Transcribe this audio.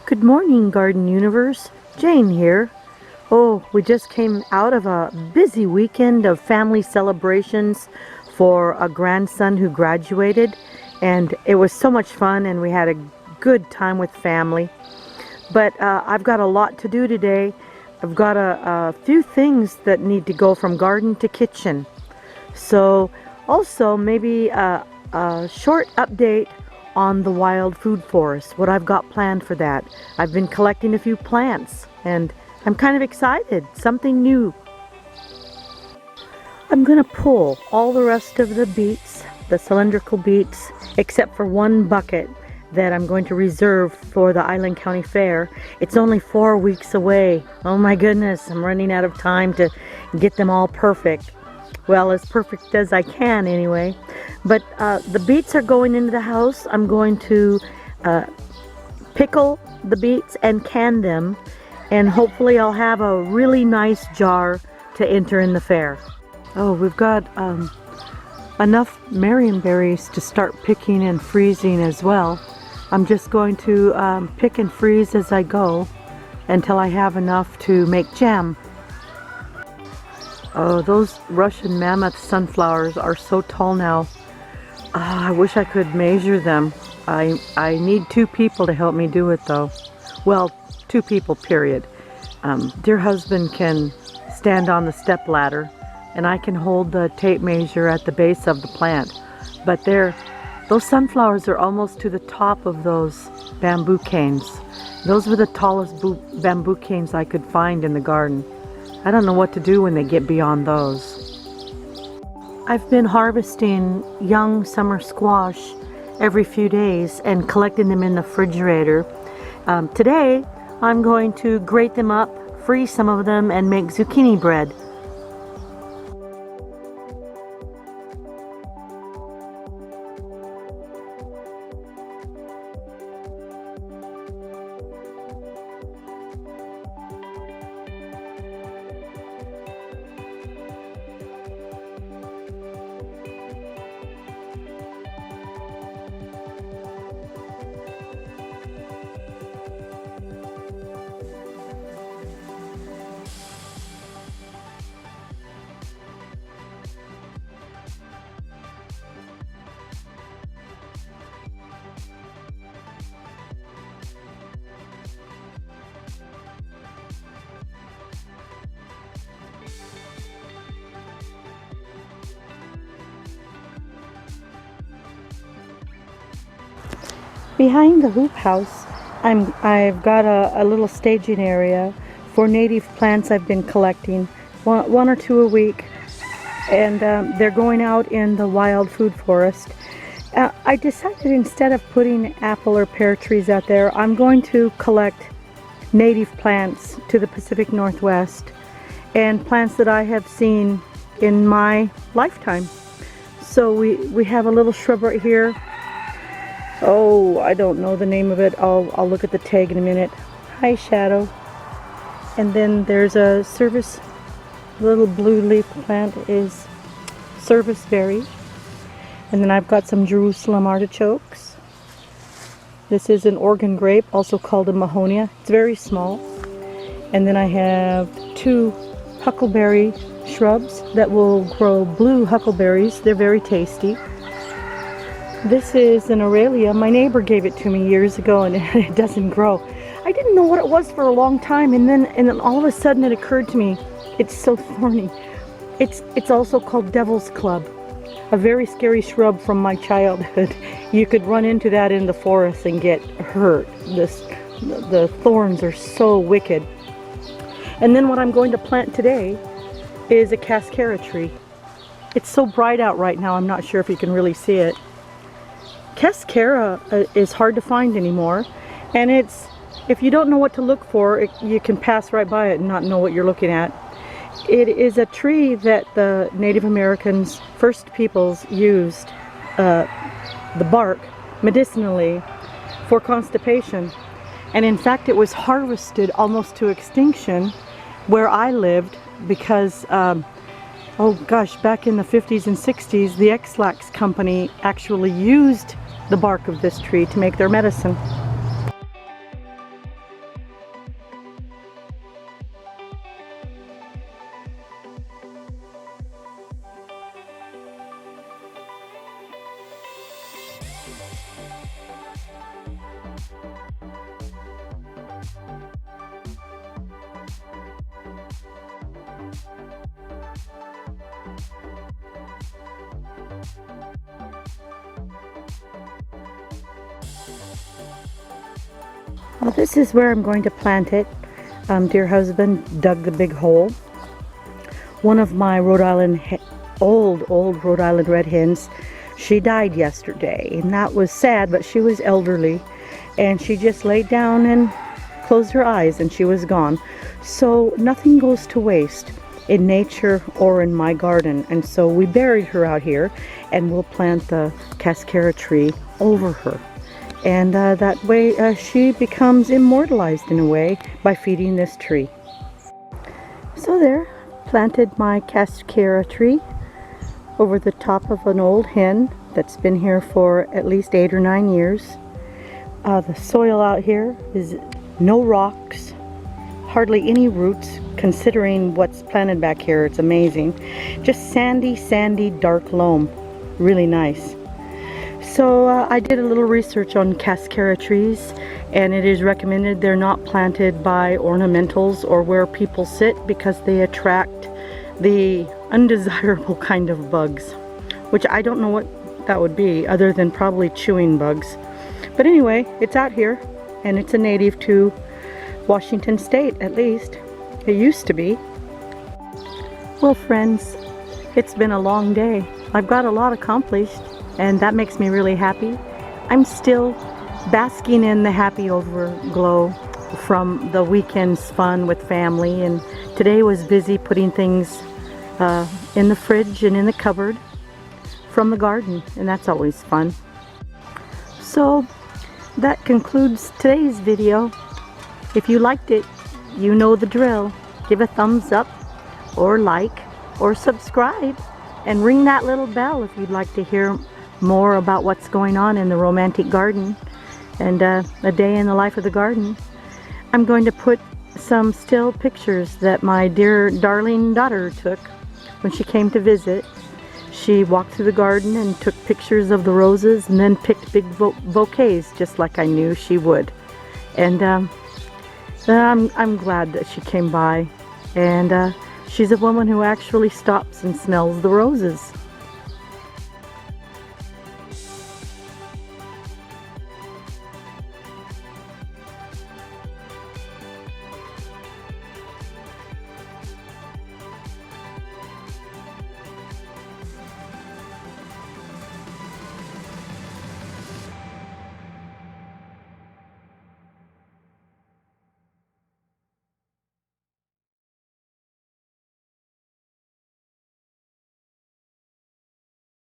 Good morning, Garden Universe. Jane here. Oh, we just came out of a busy weekend of family celebrations for a grandson who graduated, and it was so much fun, and we had a good time with family. But I've got a lot to do today. I've got a few things that need to go from garden to kitchen. So also maybe a short update on the wild food forest, what I've got planned for that. I've been collecting a few plants and I'm kind of excited, something new. I'm gonna pull all the rest of the beets, the cylindrical beets, except for one bucket that I'm going to reserve for the Island County Fair. It's only 4 weeks away. Oh my goodness, I'm running out of time to get them all perfect. Well, as perfect as I can anyway. But the beets are going into the house. I'm going to pickle the beets and can them, and hopefully I'll have a really nice jar to enter in the fair. Oh, we've got enough Marion berries to start picking and freezing as well. I'm just going to pick and freeze as I go until I have enough to make jam. Oh, those Russian mammoth sunflowers are so tall now. I wish I could measure them. I need 2 people to help me do it though. Well, 2 people, period. Dear husband can stand on the step ladder and I can hold the tape measure at the base of the plant. But those sunflowers are almost to the top of those bamboo canes. Those were the tallest bamboo canes I could find in the garden. I don't know what to do when they get beyond those. I've been harvesting young summer squash every few days and collecting them in the refrigerator. Today I'm going to grate them up, freeze some of them, and make zucchini bread. Behind the hoop house, I've got a little staging area for native plants I've been collecting, one or two a week, and they're going out in the wild food forest. I decided instead of putting apple or pear trees out there, I'm going to collect native plants to the Pacific Northwest and plants that I have seen in my lifetime. So we have a little shrub right here. Oh, I don't know the name of it. I'll look at the tag in a minute. Hi, Shadow. And then there's a service, little blue leaf plant is service berry. And then I've got some Jerusalem artichokes. This is an Oregon grape, also called a Mahonia. It's very small. And then I have 2 huckleberry shrubs that will grow blue huckleberries. They're very tasty. This is an Aurelia. My neighbor gave it to me years ago and it doesn't grow. I didn't know what it was for a long time, and then all of a sudden it occurred to me, it's so thorny. It's also called Devil's Club, a very scary shrub from my childhood. You could run into that in the forest and get hurt. The thorns are so wicked. And then what I'm going to plant today is a Cascara tree. It's so bright out right now, I'm not sure if you can really see it. Cascara is hard to find anymore, and if you don't know what to look for, you can pass right by it and not know what you're looking at. It is a tree that the Native Americans, first peoples, used the bark medicinally for constipation, and in fact it was harvested almost to extinction where I lived because oh gosh, back in the 50s and 60s, the X-Lax company actually used the bark of this tree to make their medicine. Well, this is where I'm going to plant it. Dear husband dug the big hole. One of my old Rhode Island red hens, she died yesterday, and that was sad, but she was elderly, and she just laid down and closed her eyes and she was gone. So nothing goes to waste in nature or in my garden, and so we buried her out here, and we'll plant the Cascara tree over her. And that way she becomes immortalized in a way by feeding this tree. So there, planted my Cascara tree over the top of an old hen that's been here for at least 8 or 9 years. The soil out here is no rocks, hardly any roots, considering what's planted back here. It's amazing. Just sandy, dark loam. Really nice. So I did a little research on Cascara trees, and it is recommended they're not planted by ornamentals or where people sit because they attract the undesirable kind of bugs, which I don't know what that would be other than probably chewing bugs. But anyway, it's out here, and it's a native to Washington State, at least. It used to be. Well, friends, it's been a long day. I've got a lot accomplished, and that makes me really happy. I'm still basking in the happy overglow from the weekend's fun with family, and today was busy putting things in the fridge and in the cupboard from the garden, and that's always fun. So that concludes today's video. If you liked it, you know the drill. Give a thumbs up or like or subscribe, and ring that little bell if you'd like to hear more about what's going on in the romantic garden and a day in the life of the garden. I'm going to put some still pictures that my dear darling daughter took when she came to visit. She walked through the garden and took pictures of the roses and then picked big bouquets just like I knew she would. And I'm glad that she came by, and she's a woman who actually stops and smells the roses.